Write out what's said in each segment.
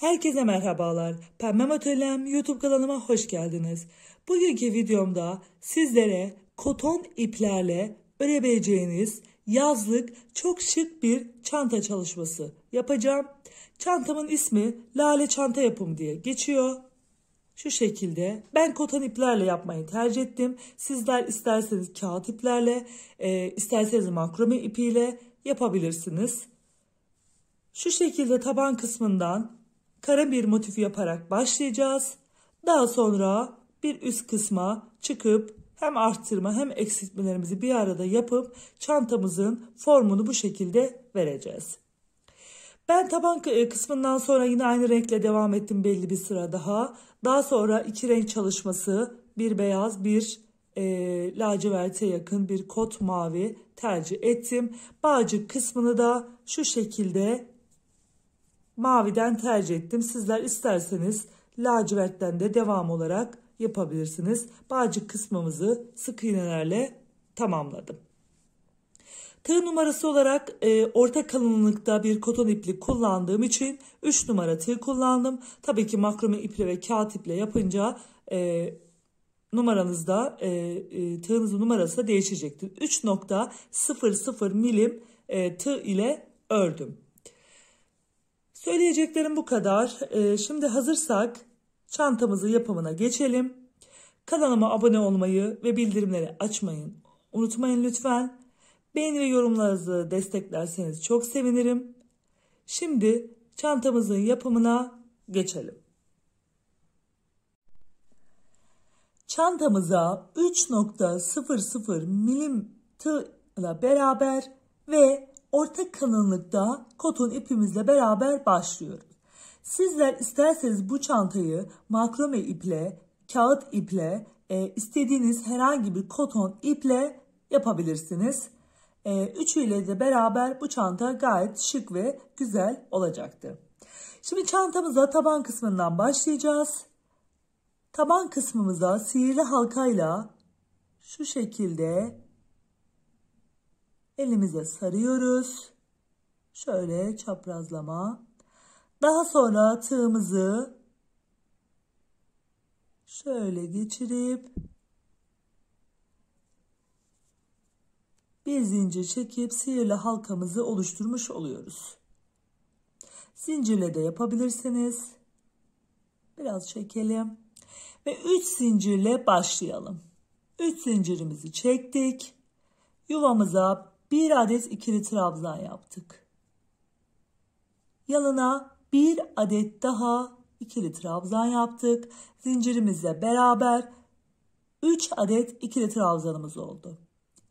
Herkese merhabalar. Pembe Atölyem YouTube kanalıma hoş geldiniz. Bugünkü videomda sizlere koton iplerle örebileceğiniz yazlık çok şık bir çanta çalışması yapacağım. Çantamın ismi Lale Çanta Yapımı diye geçiyor. Şu şekilde ben koton iplerle yapmayı tercih ettim. Sizler isterseniz kağıt iplerle, isterseniz makrome ipiyle yapabilirsiniz. Şu şekilde taban kısmından kare bir motif yaparak başlayacağız. Daha sonra bir üst kısma çıkıp hem arttırma hem eksiltmelerimizi bir arada yapıp çantamızın formunu bu şekilde vereceğiz. Ben taban kısmından sonra yine aynı renkle devam ettim belli bir sıra daha. Daha sonra iki renk çalışması, bir beyaz bir laciverte yakın bir kot mavi tercih ettim. Bağcık kısmını da şu şekilde maviden tercih ettim. Sizler isterseniz lacivertten de devam olarak yapabilirsiniz. Bağcık kısmımızı sık iğnelerle tamamladım. Tığ numarası olarak orta kalınlıkta bir koton iplik kullandığım için 3 numara tığ kullandım. Tabii ki makrome iple ve kağıt iple yapınca numaranızda tığınızın numarası da değişecektir. 3.00 milim tığ ile ördüm. Söyleyeceklerim bu kadar. Şimdi hazırsak çantamızın yapımına geçelim. Kanalıma abone olmayı ve bildirimleri açmayı unutmayın lütfen. Beğeni ve yorumlarınızı desteklerseniz çok sevinirim. Şimdi çantamızın yapımına geçelim. Çantamıza 3.00 milim tığ ile beraber ve orta kalınlıkta koton ipimizle beraber başlıyoruz. Sizler isterseniz bu çantayı makrome iple, kağıt iple, istediğiniz herhangi bir koton iple yapabilirsiniz. Üçüyle de beraber bu çanta gayet şık ve güzel olacaktır. Şimdi çantamıza taban kısmından başlayacağız. Taban kısmımıza sihirli halkayla şu şekilde elimize sarıyoruz. Şöyle çaprazlama. Daha sonra tığımızı şöyle geçirip bir zincir çekip sihirli halkamızı oluşturmuş oluyoruz. Zincirle de yapabilirsiniz. Biraz çekelim. Ve 3 zincirle başlayalım. 3 zincirimizi çektik. Yuvamıza bir adet ikili trabzan yaptık. Yanına bir adet daha ikili trabzan yaptık. Zincirimizle beraber 3 adet ikili trabzanımız oldu.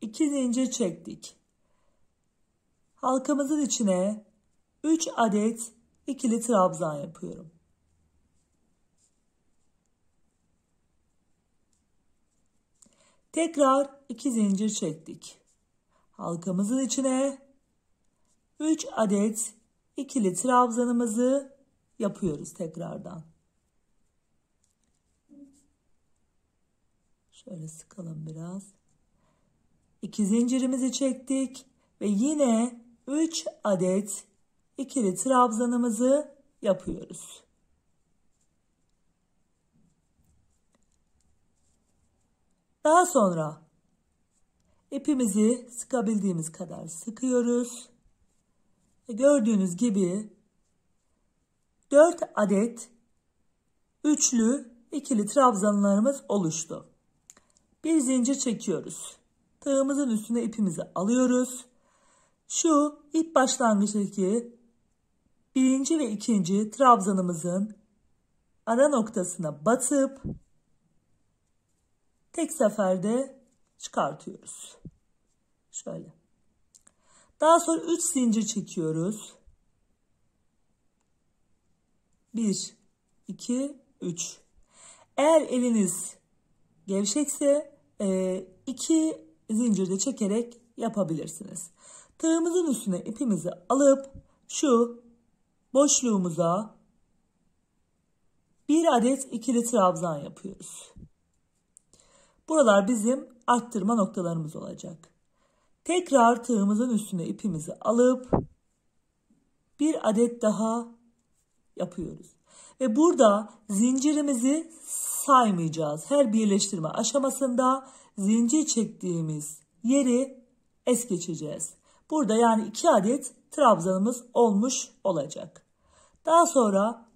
2 zincir çektik. Halkamızın içine 3 adet ikili trabzan yapıyorum. Tekrar 2 zincir çektik. Halkamızın içine 3 adet ikili trabzanımızı yapıyoruz tekrardan. Şöyle sıkalım biraz. 2 zincirimizi çektik ve yine 3 adet ikili trabzanımızı yapıyoruz. Daha sonra ipimizi sıkabildiğimiz kadar sıkıyoruz. Ve gördüğünüz gibi 4 adet üçlü ikili trabzanlarımız oluştu. Bir zincir çekiyoruz. Tığımızın üstüne ipimizi alıyoruz. Şu ip başlangıçtaki birinci ve ikinci trabzanımızın ara noktasına batıp tek seferde çıkartıyoruz. Şöyle. Daha sonra 3 zincir çekiyoruz. 1, 2, 3. Eğer eliniz gevşekse 2 zincir de çekerek yapabilirsiniz. Tığımızın üstüne ipimizi alıp şu boşluğumuza bir adet ikili trabzan yapıyoruz. Buralar bizim arttırma noktalarımız olacak. Tekrar tığımızın üstüne ipimizi alıp bir adet daha yapıyoruz. Ve burada zincirimizi saymayacağız. Her birleştirme aşamasında zincir çektiğimiz yeri es geçeceğiz. Burada yani 2 adet trabzanımız olmuş olacak. Daha sonra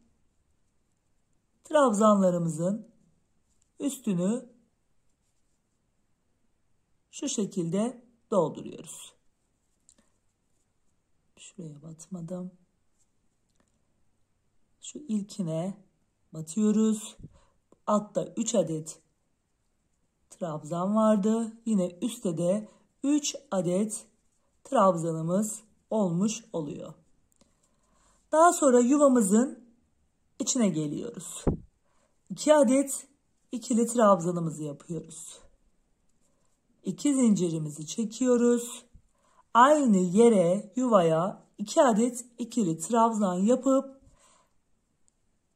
trabzanlarımızın üstünü şu şekilde dolduruyoruz. Şuraya batmadım. Şu ilkine batıyoruz. Altta 3 adet trabzan vardı. Yine üstte de 3 adet trabzanımız olmuş oluyor. Daha sonra yuvamızın içine geliyoruz. 2 adet ikili trabzanımızı yapıyoruz. 2 zincirimizi çekiyoruz. Aynı yere yuvaya 2 adet ikili trabzan yapıp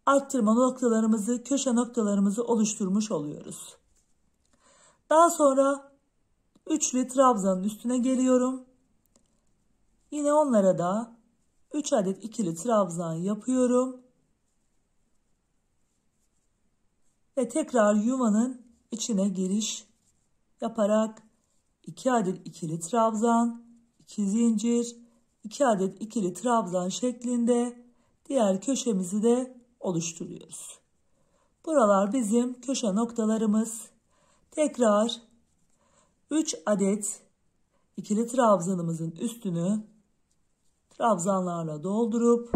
arttırma noktalarımızı, köşe noktalarımızı oluşturmuş oluyoruz. Daha sonra üçlü trabzanın üstüne geliyorum. Yine onlara da 3 adet ikili trabzan yapıyorum. Ve tekrar yuvanın içine giriş yaparak 2 adet ikili trabzan, 2 zincir, 2 adet ikili trabzan şeklinde diğer köşemizi de oluşturuyoruz. Buralar bizim köşe noktalarımız. Tekrar 3 adet ikili trabzanımızın üstünü trabzanlarla doldurup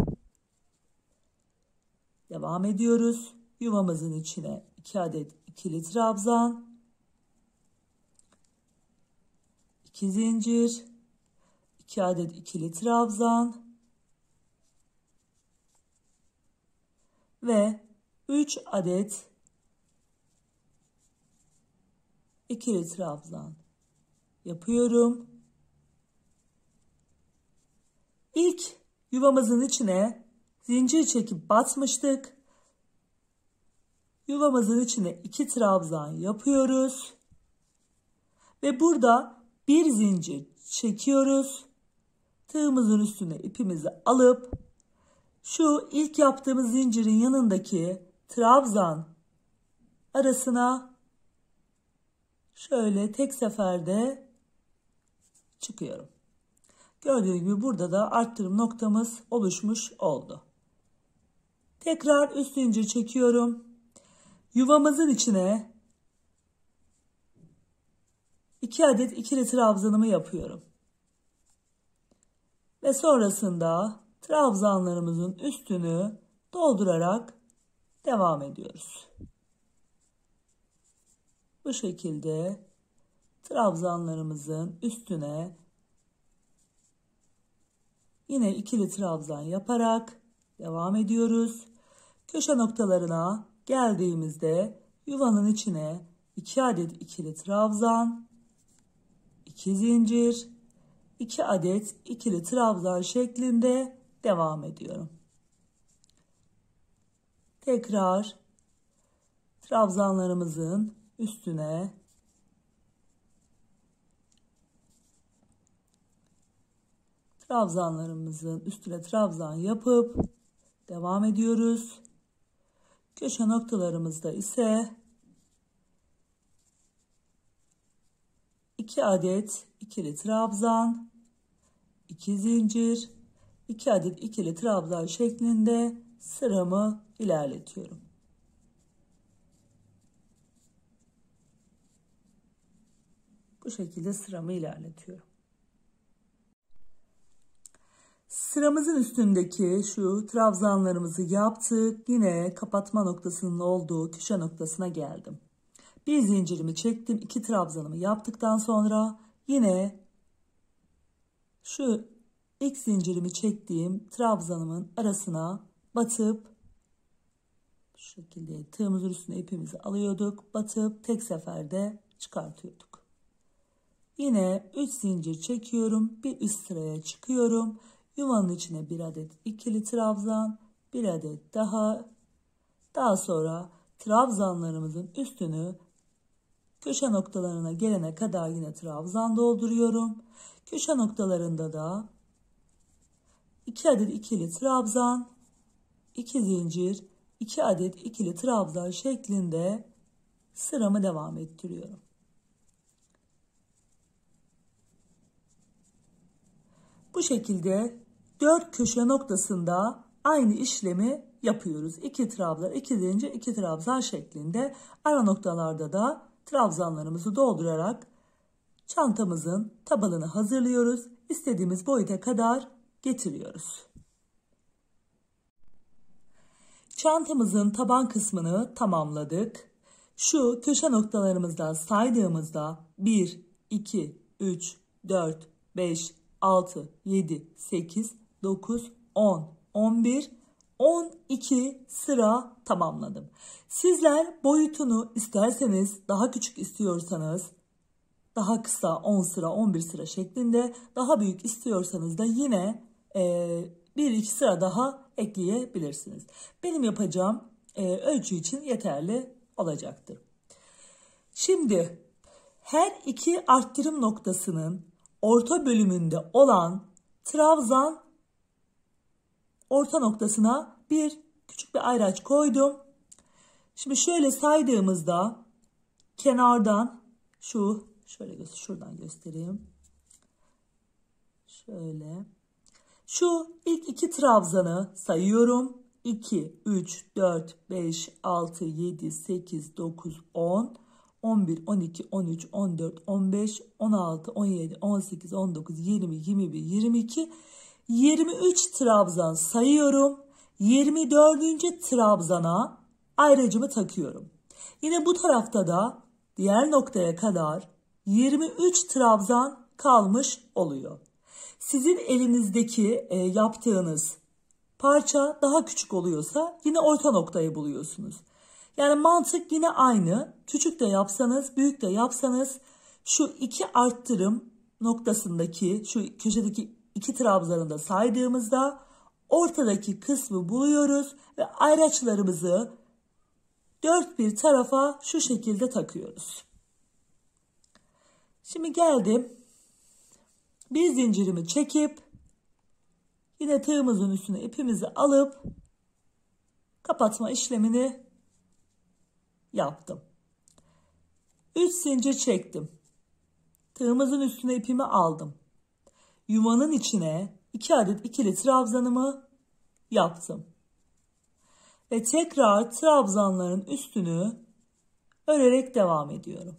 devam ediyoruz. Yuvamızın içine 2 adet ikili trabzan, 2 zincir, 2 adet ikili trabzan ve 3 adet ikili trabzan yapıyorum. İlk yuvamızın içine zincir çekip batmıştık. Yuvamızın içine 2 trabzan yapıyoruz. Ve burada bir zincir çekiyoruz. Tığımızın üstüne ipimizi alıp şu ilk yaptığımız zincirin yanındaki trabzan arasına şöyle tek seferde çıkıyorum. Gördüğünüz gibi burada da arttırım noktamız oluşmuş oldu. Tekrar üst zincir çekiyorum. Yuvamızın içine 2 adet ikili trabzanımı yapıyorum. Ve sonrasında trabzanlarımızın üstünü doldurarak devam ediyoruz. Bu şekilde trabzanlarımızın üstüne yine ikili trabzan yaparak devam ediyoruz. Köşe noktalarına geldiğimizde yuvanın içine 2 adet ikili trabzan, 2 zincir, 2 adet ikili trabzan şeklinde devam ediyorum. Tekrar trabzanlarımızın üstüne trabzan yapıp devam ediyoruz. Köşe noktalarımızda ise 2 adet ikili trabzan, 2 zincir, 2 adet ikili trabzan şeklinde sıramı ilerletiyorum. Bu şekilde sıramı ilerletiyorum. Sıramızın üstündeki şu trabzanlarımızı yaptık. Yine kapatma noktasının olduğu köşe noktasına geldim. Bir zincirimi çektim. 2 trabzanımı yaptıktan sonra yine şu ilk zincirimi çektiğim trabzanımın arasına batıp şu şekilde tığımızın üstüne ipimizi alıyorduk. Batıp tek seferde çıkartıyorduk. Yine 3 zincir çekiyorum. Bir üst sıraya çıkıyorum. Yuvanın içine 1 adet ikili trabzan, 1 adet daha sonra trabzanlarımızın üstünü köşe noktalarına gelene kadar yine trabzan dolduruyorum. Köşe noktalarında da 2 adet ikili trabzan, 2 zincir, 2 adet ikili trabzan şeklinde sıramı devam ettiriyorum. Bu şekilde 4 köşe noktasında aynı işlemi yapıyoruz. 2 trabzan, 2 zincir, 2 trabzan şeklinde. Ara noktalarda da trabzanlarımızı doldurarak çantamızın tabanını hazırlıyoruz. İstediğimiz boyuta kadar getiriyoruz. Çantamızın taban kısmını tamamladık. Şu köşe noktalarımızdan saydığımızda 1, 2, 3, 4, 5, 6, 7, 8, 9, 10, 11, 12 sıra tamamladım. Sizler boyutunu isterseniz daha küçük istiyorsanız daha kısa 10 sıra 11 sıra şeklinde, daha büyük istiyorsanız da yine 1-2 sıra daha ekleyebilirsiniz. Benim yapacağım ölçü için yeterli olacaktır. Şimdi her iki arttırım noktasının orta bölümünde olan trabzan orta noktasına küçük bir ayraç koydum. Şimdi şöyle saydığımızda kenardan şuradan göstereyim. Şöyle. Şu ilk iki trabzanı sayıyorum. 2, 3, 4, 5, 6, 7, 8, 9, 10, 11, 12, 13, 14, 15, 16, 17, 18, 19, 20, 21, 22, 23 trabzan sayıyorum. 24. trabzana ayracımı takıyorum. Yine bu tarafta da diğer noktaya kadar 23 trabzan kalmış oluyor. Sizin elinizdeki yaptığınız parça daha küçük oluyorsa yine orta noktayı buluyorsunuz. Yani mantık yine aynı. Küçük de yapsanız, büyük de yapsanız şu iki arttırım noktasındaki, şu köşedeki iki trabzanı da saydığımızda ortadaki kısmı buluyoruz ve ayraçlarımızı dört bir tarafa şu şekilde takıyoruz. Şimdi geldim. Bir zincirimi çekip yine tığımızın üstüne ipimizi alıp kapatma işlemini yaptım. 3 zincir çektim. Tığımızın üstüne ipimi aldım. Yuvanın içine 2 adet ikili trabzanımı yaptım. Ve tekrar trabzanların üstünü örerek devam ediyorum.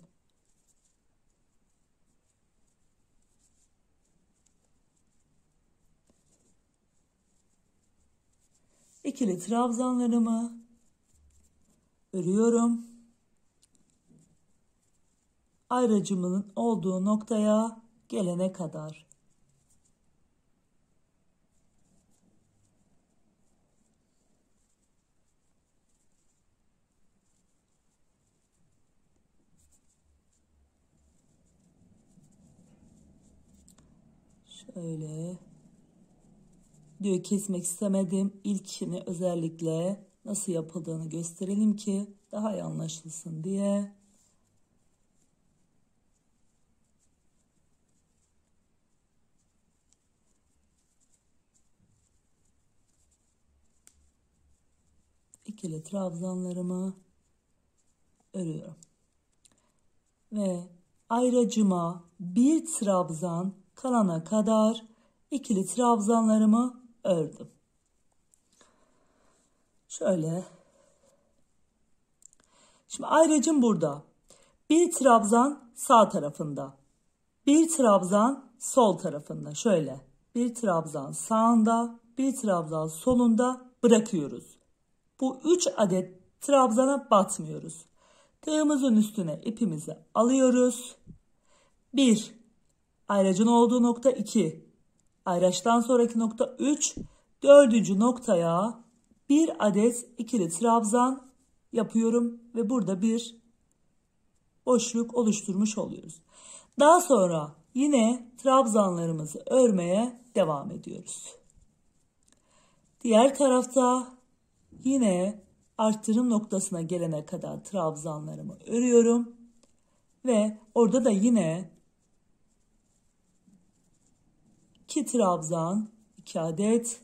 İkili trabzanlarımı örüyorum. Ayracımın olduğu noktaya gelene kadar. Şöyle diyor, kesmek istemedim. İlkini özellikle nasıl yapıldığını gösterelim ki daha iyi anlaşılsın diye. İkili trabzanlarımı örüyorum. Ve ayracıma bir trabzan kalana kadar ikili trabzanlarımı ördüm. Şöyle. Şimdi ayracım burada. Bir trabzan sağ tarafında. Bir trabzan sol tarafında. Şöyle. Bir trabzan sağında, bir trabzan solunda bırakıyoruz. Bu 3 adet trabzana batmıyoruz. Tığımızın üstüne ipimizi alıyoruz. 1. Ayracın olduğu nokta 2. Ayraçtan sonraki nokta 3. 4. noktaya bir adet ikili trabzan yapıyorum ve burada bir boşluk oluşturmuş oluyoruz. Daha sonra yine trabzanlarımızı örmeye devam ediyoruz. Diğer tarafta yine arttırım noktasına gelene kadar trabzanlarımı örüyorum ve orada da yine 2 trabzan, 2 adet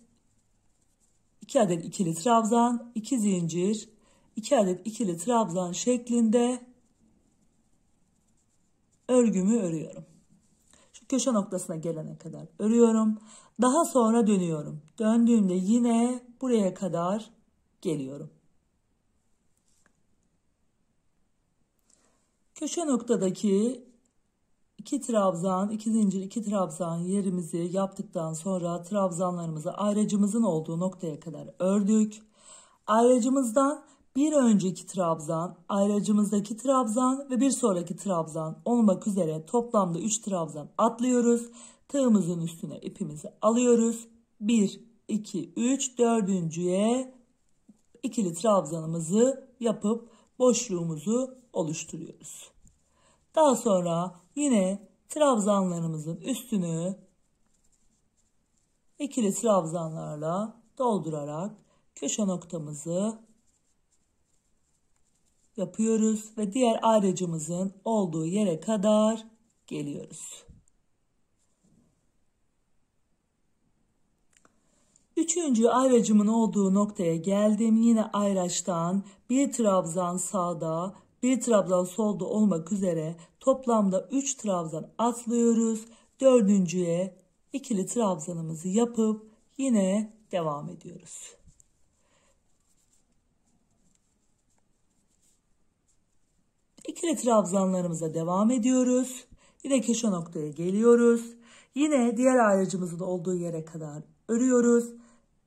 2 adet ikili trabzan, 2 zincir, 2 adet ikili trabzan şeklinde örgümü örüyorum. Şu köşe noktasına gelene kadar örüyorum. Daha sonra dönüyorum. Döndüğümde yine buraya kadar geliyorum. Köşe noktadaki 2 trabzan, 2 zincir, 2 trabzan yerimizi yaptıktan sonra trabzanlarımızı ayracımızın olduğu noktaya kadar ördük. Ayracımızdan bir önceki trabzan, ayracımızdaki trabzan ve bir sonraki trabzan olmak üzere toplamda 3 trabzan atlıyoruz. Tığımızın üstüne ipimizi alıyoruz. 1, 2, 3, dördüncüye ikili trabzanımızı yapıp boşluğumuzu oluşturuyoruz. Daha sonra yine trabzanlarımızın üstünü ikili trabzanlarla doldurarak köşe noktamızı yapıyoruz ve diğer ayracımızın olduğu yere kadar geliyoruz. Üçüncü ayracımın olduğu noktaya geldim. Yine ayraçtan bir trabzan sağda, bir trabzan solda olmak üzere toplamda 3 trabzan atlıyoruz. Dördüncüye ikili trabzanımızı yapıp yine devam ediyoruz. İkili trabzanlarımıza devam ediyoruz. Yine köşe noktaya geliyoruz. Yine diğer ayracımızın olduğu yere kadar örüyoruz.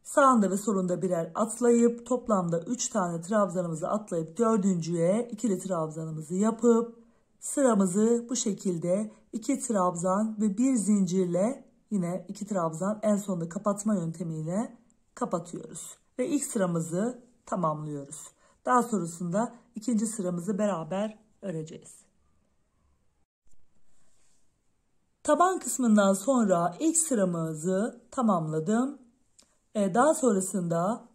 Sağında ve solunda birer atlayıp toplamda 3 tane trabzanımızı atlayıp dördüncüye ikili trabzanımızı yapıp sıramızı bu şekilde 2 trabzan ve 1 zincirle yine 2 trabzan en sonunda kapatma yöntemiyle kapatıyoruz. Ve ilk sıramızı tamamlıyoruz. Daha sonrasında ikinci sıramızı beraber öreceğiz. Taban kısmından sonra ilk sıramızı tamamladım. Daha sonrasında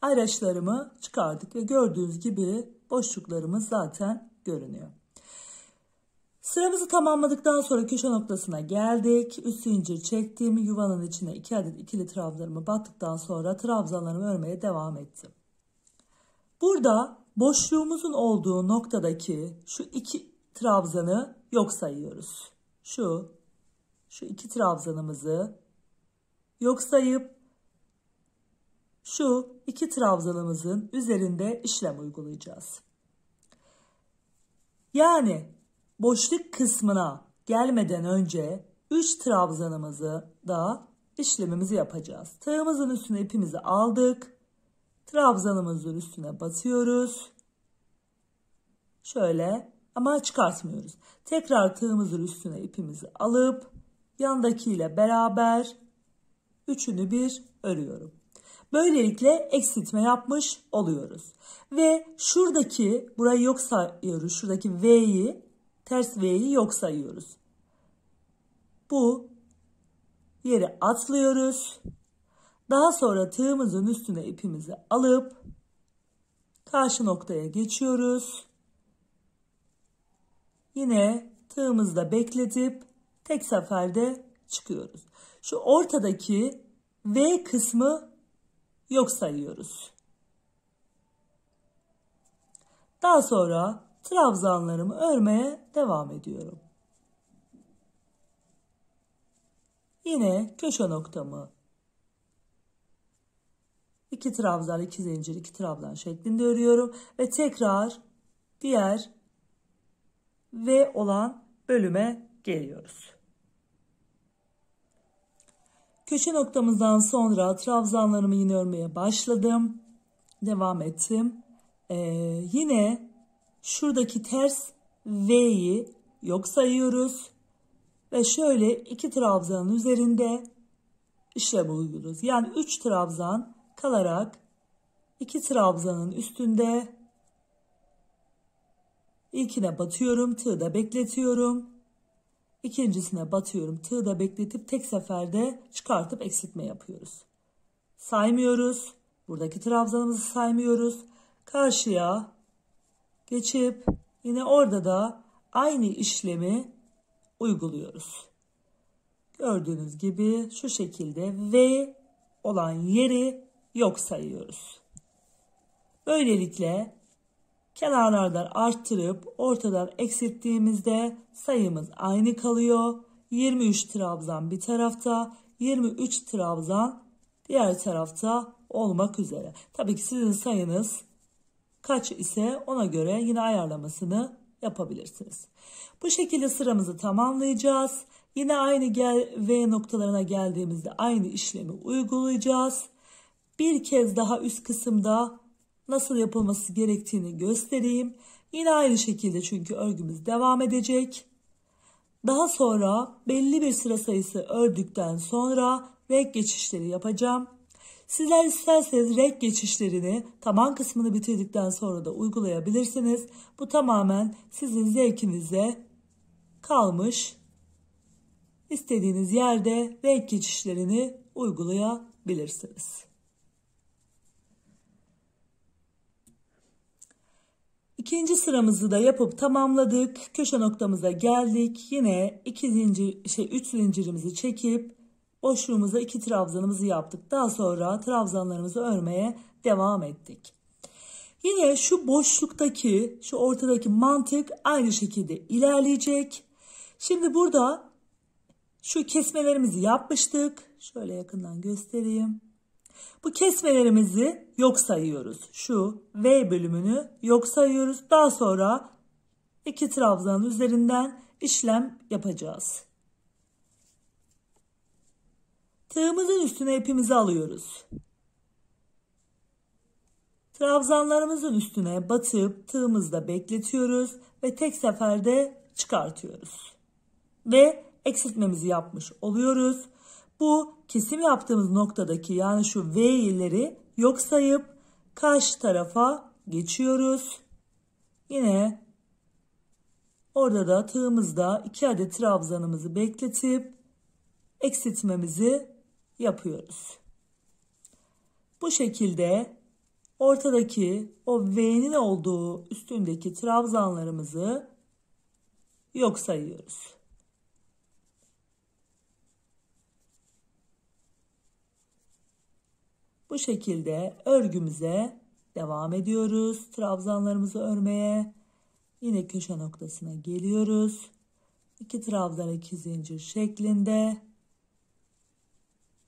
ayraçlarımı çıkardık ve gördüğünüz gibi boşluklarımız zaten görünüyor. Sıramızı tamamladıktan sonra köşe noktasına geldik. Üst zincir çektim. Yuvanın içine 2 adet ikili trabzanımı battıktan sonra trabzanlarımı örmeye devam ettim. Burada boşluğumuzun olduğu noktadaki şu 2 trabzanı yok sayıyoruz. Şu 2 trabzanımızı yok sayıp şu 2 trabzanımızın üzerinde işlem uygulayacağız. Yani boşluk kısmına gelmeden önce 3 trabzanımızı da işlemimizi yapacağız. Tığımızın üstüne ipimizi aldık. Trabzanımızın üstüne batıyoruz. Şöyle ama çıkartmıyoruz. Tekrar tığımızın üstüne ipimizi alıp yandakiyle beraber üçünü bir örüyorum. Böylelikle eksiltme yapmış oluyoruz. Ve şuradaki burayı yok sayıyoruz. Şuradaki V'yi, ters V'yi yok sayıyoruz. Bu yere atlıyoruz. Daha sonra tığımızın üstüne ipimizi alıp karşı noktaya geçiyoruz. Yine tığımızda bekletip tek seferde çıkıyoruz. Şu ortadaki V kısmı yok sayıyoruz. Daha sonra trabzanlarımı örmeye devam ediyorum. Yine köşe noktamı 2 trabzan, 2 zincir, 2 trabzan şeklinde örüyorum ve tekrar diğer V olan bölüme geliyoruz. Köşe noktamızdan sonra trabzanlarımı yine örmeye başladım. Devam ettim. Yine şuradaki ters V'yi yok sayıyoruz. Ve şöyle 2 trabzanın üzerinde işlem uyguluyoruz. Yani 3 trabzan kalarak 2 trabzanın üstünde ilkine batıyorum, tığda bekletiyorum. İkincisine batıyorum, tığda bekletip tek seferde çıkartıp eksiltme yapıyoruz. Saymıyoruz. Buradaki trabzanımızı saymıyoruz. Karşıya geçip yine orada da aynı işlemi uyguluyoruz. Gördüğünüz gibi şu şekilde V olan yeri yok sayıyoruz. Böylelikle kenarlardan arttırıp ortadan eksilttiğimizde sayımız aynı kalıyor. 23 trabzan bir tarafta, 23 trabzan diğer tarafta olmak üzere. Tabii ki sizin sayınız kaç ise ona göre yine ayarlamasını yapabilirsiniz. Bu şekilde sıramızı tamamlayacağız. Yine aynı V noktalarına geldiğimizde aynı işlemi uygulayacağız. Bir kez daha üst kısımda nasıl yapılması gerektiğini göstereyim. Yine aynı şekilde çünkü örgümüz devam edecek. Daha sonra belli bir sıra sayısı ördükten sonra renk geçişleri yapacağım. Sizler isterseniz renk geçişlerini taban kısmını bitirdikten sonra da uygulayabilirsiniz. Bu tamamen sizin zevkinize kalmış. İstediğiniz yerde renk geçişlerini uygulayabilirsiniz. İkinci sıramızı da yapıp tamamladık. Köşe noktamıza geldik. Yine 3 zincirimizi çekip boşluğumuza 2 trabzanımızı yaptık. Daha sonra trabzanlarımızı örmeye devam ettik. Yine şu boşluktaki, şu ortadaki mantık aynı şekilde ilerleyecek. Şimdi burada şu kesmelerimizi yapmıştık. Şöyle yakından göstereyim. Bu kesmelerimizi yok sayıyoruz. Şu V bölümünü yok sayıyoruz. Daha sonra 2 trabzanın üzerinden işlem yapacağız. Tığımızın üstüne ipimizi alıyoruz. Trabzanlarımızın üstüne batıp tığımızda bekletiyoruz ve tek seferde çıkartıyoruz. Ve eksiltmemizi yapmış oluyoruz. Bu kesim yaptığımız noktadaki yani şu V'leri yok sayıp karşı tarafa geçiyoruz. Yine orada da tığımızda 2 adet trabzanımızı bekletip eksiltmemizi yapıyoruz. Bu şekilde ortadaki o V'nin olduğu üstündeki trabzanlarımızı yok sayıyoruz. Bu şekilde örgümüze devam ediyoruz. Trabzanlarımızı örmeye. Yine köşe noktasına geliyoruz. 2 trabzan 2 zincir şeklinde.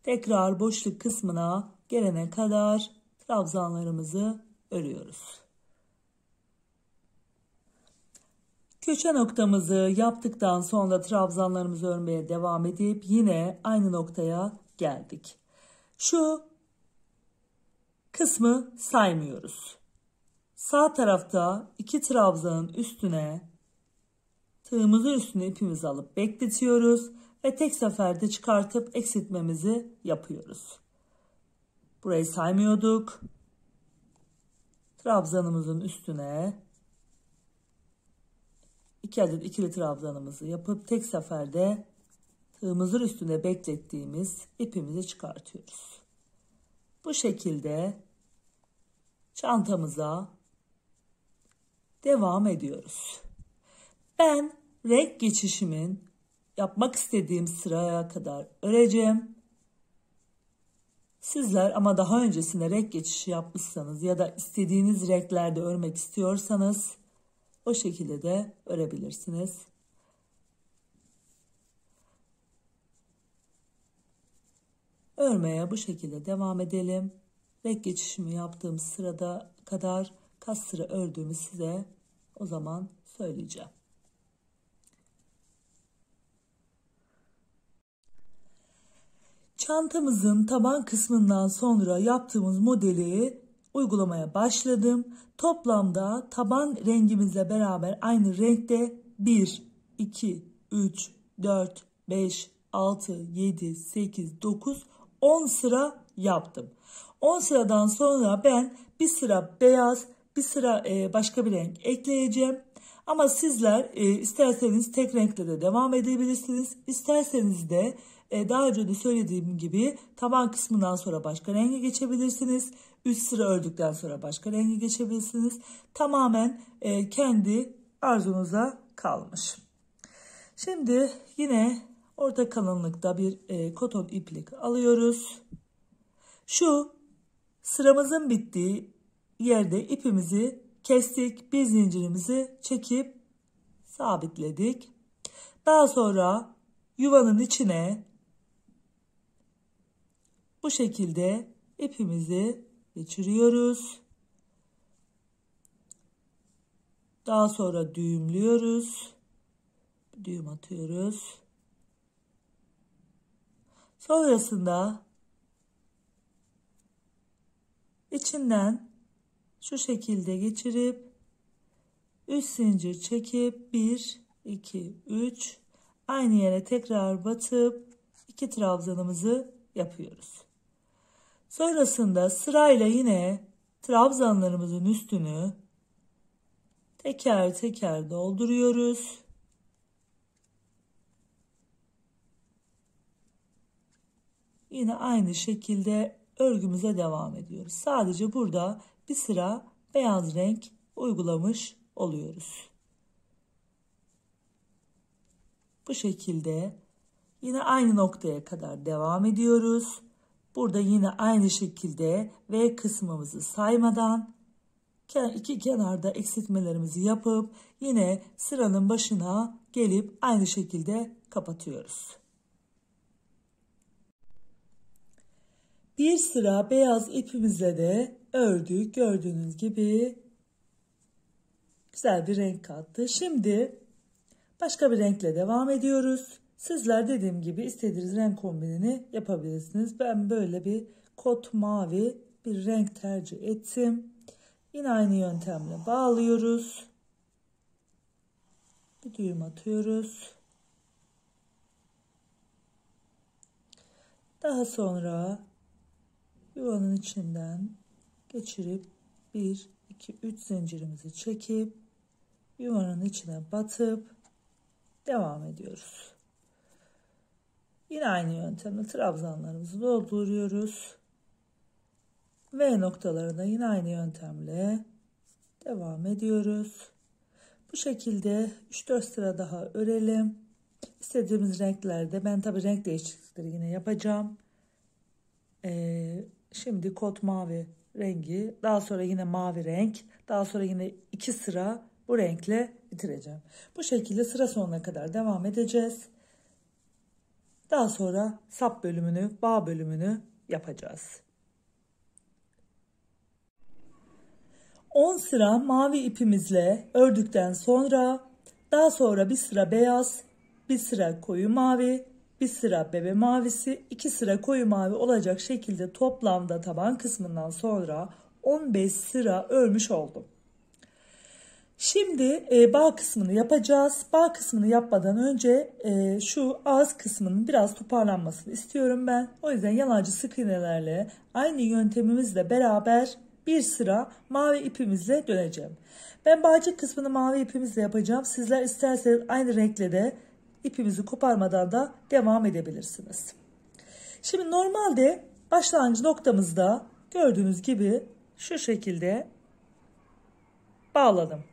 Tekrar boşluk kısmına gelene kadar trabzanlarımızı örüyoruz. Köşe noktamızı yaptıktan sonra trabzanlarımızı örmeye devam edip yine aynı noktaya geldik. Şu kısmı saymıyoruz. Sağ tarafta 2 trabzanın üstüne tığımızın üstüne ipimizi alıp bekletiyoruz ve tek seferde çıkartıp eksiltmemizi yapıyoruz. Burayı saymıyorduk. Trabzanımızın üstüne 2 adet ikili trabzanımızı yapıp tek seferde tığımızın üstüne beklettiğimiz ipimizi çıkartıyoruz. Bu şekilde çantamıza devam ediyoruz. Ben renk geçişimin yapmak istediğim sıraya kadar öreceğim. Sizler ama daha öncesinde renk geçişi yapmışsanız ya da istediğiniz renklerde örmek istiyorsanız o şekilde de örebilirsiniz. Örmeye bu şekilde devam edelim. Renk geçişimi yaptığım sırada kadar kaç sıra ördüğümü size o zaman söyleyeceğim. Çantamızın taban kısmından sonra yaptığımız modeli uygulamaya başladım. Toplamda taban rengimizle beraber aynı renkte 1, 2, 3, 4, 5, 6, 7, 8, 9, 10 sıra yaptım. 10 sıradan sonra ben bir sıra beyaz, bir sıra başka bir renk ekleyeceğim. Ama sizler isterseniz tek renkle de devam edebilirsiniz. İsterseniz de daha önce de söylediğim gibi taban kısmından sonra başka renge geçebilirsiniz. 3 sıra ördükten sonra başka renge geçebilirsiniz. Tamamen kendi arzunuza kalmış. Şimdi yine orta kalınlıkta bir koton iplik alıyoruz. Şu sıramızın bittiği yerde ipimizi kestik. Bir zincirimizi çekip sabitledik. Daha sonra yuvanın içine bu şekilde ipimizi geçiriyoruz. Daha sonra düğümlüyoruz. Düğüm atıyoruz. Sonrasında içinden şu şekilde geçirip 3 zincir çekip 1, 2, 3 aynı yere tekrar batıp 2 trabzanımızı yapıyoruz. Sonrasında sırayla yine trabzanlarımızın üstünü teker teker dolduruyoruz. Yine aynı şekilde örgümüze devam ediyoruz. Sadece burada bir sıra beyaz renk uygulamış oluyoruz. Bu şekilde yine aynı noktaya kadar devam ediyoruz. Burada yine aynı şekilde V kısmımızı saymadan iki kenarda eksiltmelerimizi yapıp yine sıranın başına gelip aynı şekilde kapatıyoruz. Bir sıra beyaz ipimizle de ördük. Gördüğünüz gibi güzel bir renk kattı. Şimdi başka bir renkle devam ediyoruz. Sizler dediğim gibi istediğiniz renk kombinini yapabilirsiniz. Ben böyle bir kot mavi bir renk tercih ettim. Yine aynı yöntemle bağlıyoruz. Bir düğüm atıyoruz. Daha sonra yuvanın içinden geçirip 1, 2, 3 zincirimizi çekip yuvanın içine batıp devam ediyoruz. Yine aynı yöntemle trabzanlarımızı dolduruyoruz. V noktalarına yine aynı yöntemle devam ediyoruz. Bu şekilde 3-4 sıra daha örelim. İstediğimiz renklerde ben tabi renk değişiklikleri yine yapacağım. Şimdi kot mavi rengi, daha sonra yine mavi renk, daha sonra yine 2 sıra bu renkle bitireceğim. Bu şekilde sıra sonuna kadar devam edeceğiz. Daha sonra sap bölümünü, bağ bölümünü yapacağız. 10 sıra mavi ipimizle ördükten sonra daha sonra bir sıra beyaz, bir sıra koyu mavi, bir sıra bebe mavisi, 2 sıra koyu mavi olacak şekilde toplamda taban kısmından sonra 15 sıra örmüş oldum. Şimdi bağ kısmını yapacağız. Bağ kısmını yapmadan önce şu ağız kısmının biraz toparlanmasını istiyorum ben. O yüzden yalancı sık iğnelerle aynı yöntemimizle beraber bir sıra mavi ipimizle döneceğim. Ben bağcık kısmını mavi ipimizle yapacağım. Sizler isterseniz aynı renkle de ipimizi koparmadan da devam edebilirsiniz. Şimdi normalde başlangıç noktamızda gördüğünüz gibi şu şekilde bağladım.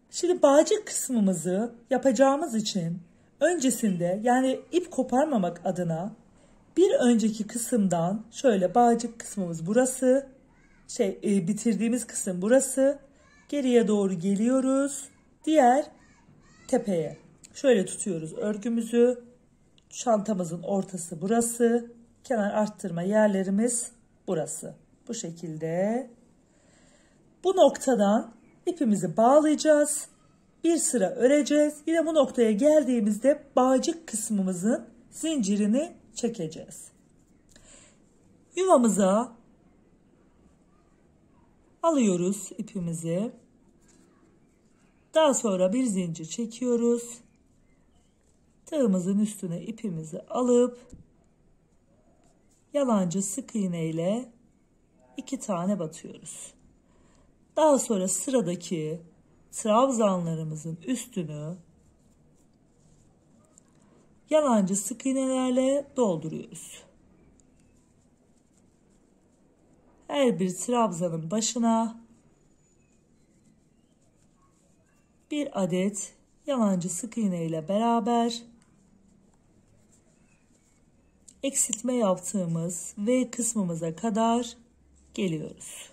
Şimdi bağcık kısmımızı yapacağımız için öncesinde yani ip koparmamak adına bir önceki kısımdan şöyle bağcık kısmımız burası, bitirdiğimiz kısım burası, geriye doğru geliyoruz. Diğer tepeye şöyle tutuyoruz örgümüzü. Çantamızın ortası burası, kenar arttırma yerlerimiz burası. Bu şekilde bu noktadan ipimizi bağlayacağız. Bir sıra öreceğiz. Yine bu noktaya geldiğimizde bağcık kısmımızın zincirini çekeceğiz. Yuvamıza alıyoruz ipimizi. Daha sonra bir zincir çekiyoruz. Tığımızın üstüne ipimizi alıp yalancı sık iğne ile 2 tane batıyoruz. Daha sonra sıradaki trabzanlarımızın üstünü yalancı sık iğnelerle dolduruyoruz. Her bir trabzanın başına bir adet yalancı sık iğne ile beraber eksiltme yaptığımız V kısmımıza kadar geliyoruz.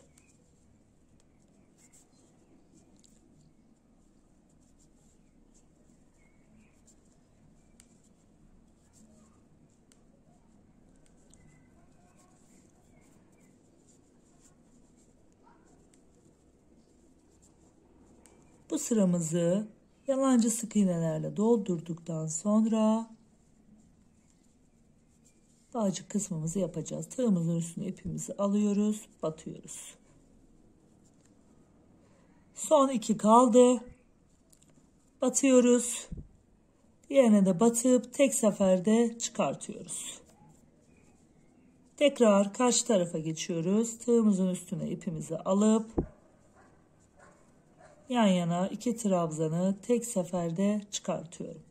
Bu sıramızı yalancı sık iğnelerle doldurduktan sonra bağcık kısmımızı yapacağız. Tığımızın üstüne ipimizi alıyoruz, batıyoruz. Son 2 kaldı. Batıyoruz. Diğerine de batıp tek seferde çıkartıyoruz. Tekrar karşı tarafa geçiyoruz. Tığımızın üstüne ipimizi alıp yan yana 2 trabzanı tek seferde çıkartıyorum.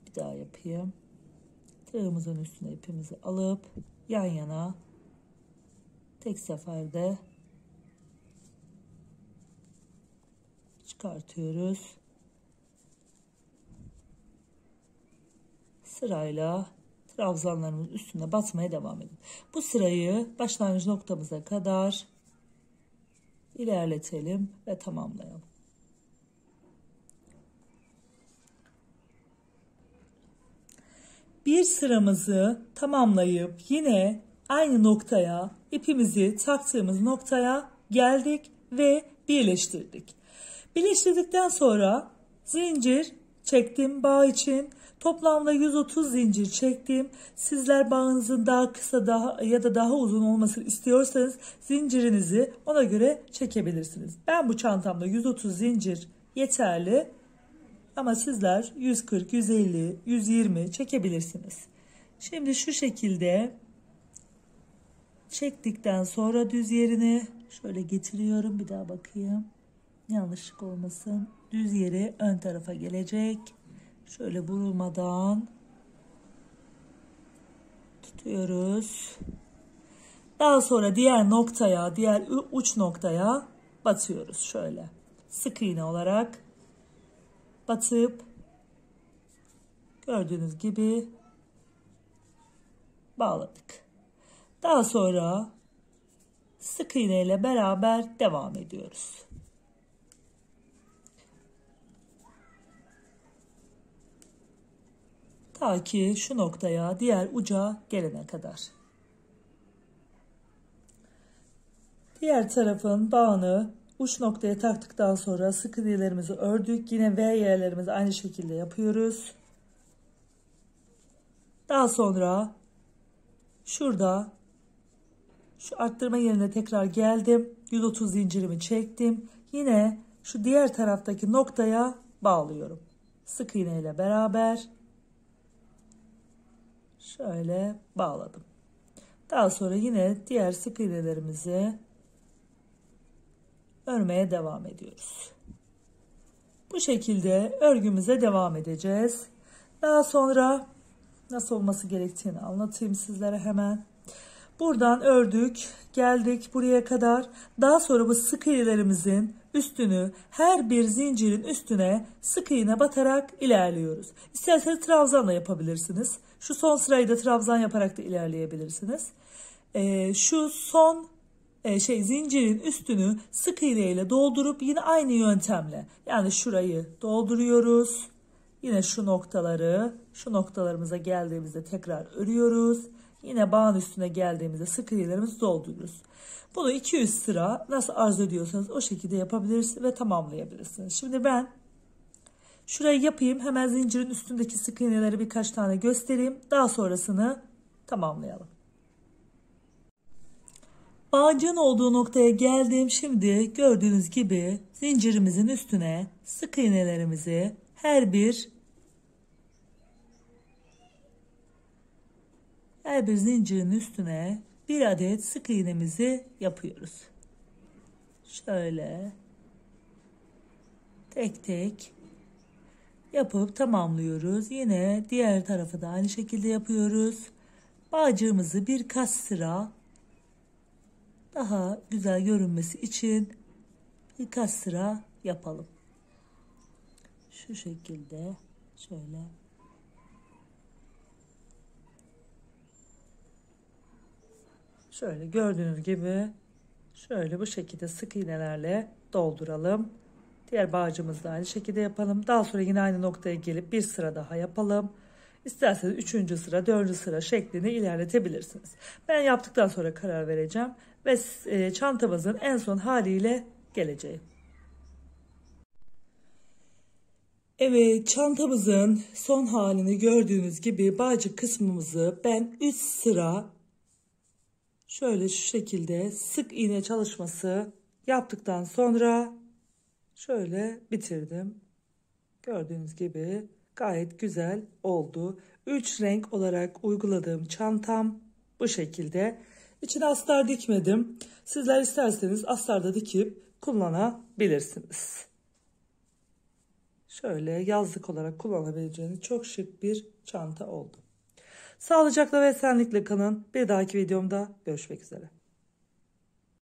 Bir daha yapayım. Tığımızın üstüne ipimizi alıp yan yana tek seferde çıkartıyoruz. Sırayla trabzanlarımız üstüne batmaya devam edin. Bu sırayı başlangıç noktamıza kadar ilerletelim ve tamamlayalım. Bir sıramızı tamamlayıp yine aynı noktaya, ipimizi taktığımız noktaya geldik ve birleştirdik. Birleştirdikten sonra zincir çektim bağ için. Toplamda 130 zincir çektim. Sizler bağınızın daha kısa ya da daha uzun olmasını istiyorsanız zincirinizi ona göre çekebilirsiniz. Ben bu çantamda 130 zincir yeterli. Ama sizler 140, 150, 120 çekebilirsiniz. Şimdi şu şekilde çektikten sonra düz yerini şöyle getiriyorum. Bir daha bakayım. Yanlışlık olmasın. Düz yeri ön tarafa gelecek. Şöyle vurulmadan tutuyoruz. Daha sonra diğer noktaya, diğer uç noktaya batıyoruz. Şöyle sık iğne olarak batıp gördüğünüz gibi bağladık. Daha sonra sık iğne ile beraber devam ediyoruz. Ta ki şu noktaya, diğer uca gelene kadar. Diğer tarafın bağını uç noktaya taktıktan sonra sık iğnelerimizi ördük. Yine V yerlerimizi aynı şekilde yapıyoruz. Daha sonra şurada şu arttırma yerine tekrar geldim. 130 zincirimi çektim. Yine şu diğer taraftaki noktaya bağlıyorum. Sık iğne ile beraber şöyle bağladım. Daha sonra yine diğer sık iğnelerimizi örmeye devam ediyoruz. Bu şekilde örgümüze devam edeceğiz. Daha sonra nasıl olması gerektiğini anlatayım sizlere hemen. Buradan ördük, geldik buraya kadar. Daha sonra bu sık iğnelerimizin üstünü her bir zincirin üstüne sık iğne batarak ilerliyoruz. İsterseniz trabzanla yapabilirsiniz. Şu son sırayı da trabzan yaparak da ilerleyebilirsiniz. Şu son zincirin üstünü sık iğne ile doldurup yine aynı yöntemle, yani şurayı dolduruyoruz. Yine şu noktalarımıza geldiğimizde tekrar örüyoruz. Yine bağın üstüne geldiğimizde sık iğnelerimizi dolduruyoruz. Bunu 200 sıra nasıl arzu ediyorsanız o şekilde yapabilirsiniz ve tamamlayabilirsiniz. Şimdi ben şurayı yapayım. Hemen zincirin üstündeki sık iğneleri birkaç tane göstereyim. Daha sonrasını tamamlayalım. Bağcığın olduğu noktaya geldim. Şimdi gördüğünüz gibi zincirimizin üstüne sık iğnelerimizi her bir zincirin üstüne bir adet sık iğnemizi yapıyoruz. Şöyle tek tek yapıp tamamlıyoruz. Yine diğer tarafı da aynı şekilde yapıyoruz. Bağcığımızı birkaç sıra daha güzel görünmesi için birkaç sıra yapalım. Şu şekilde şöyle. Şöyle gördüğünüz gibi şöyle bu şekilde sık iğnelerle dolduralım. Diğer bağcığımızı da aynı şekilde yapalım. Daha sonra yine aynı noktaya gelip bir sıra daha yapalım. İsterseniz 3. sıra, 4. sıra şeklini ilerletebilirsiniz. Ben yaptıktan sonra karar vereceğim ve çantamızın en son haliyle geleceğim. Evet, çantamızın son halini gördüğünüz gibi bağcık kısmımızı ben 3 sıra şöyle şu şekilde sık iğne çalışması yaptıktan sonra şöyle bitirdim. Gördüğünüz gibi gayet güzel oldu. 3 renk olarak uyguladığım çantam bu şekilde. İçine astar dikmedim. Sizler isterseniz astar da dikip kullanabilirsiniz. Şöyle yazlık olarak kullanabileceğiniz çok şık bir çanta oldu. Sağlıcakla ve esenlikle kalın. Bir dahaki videomda görüşmek üzere.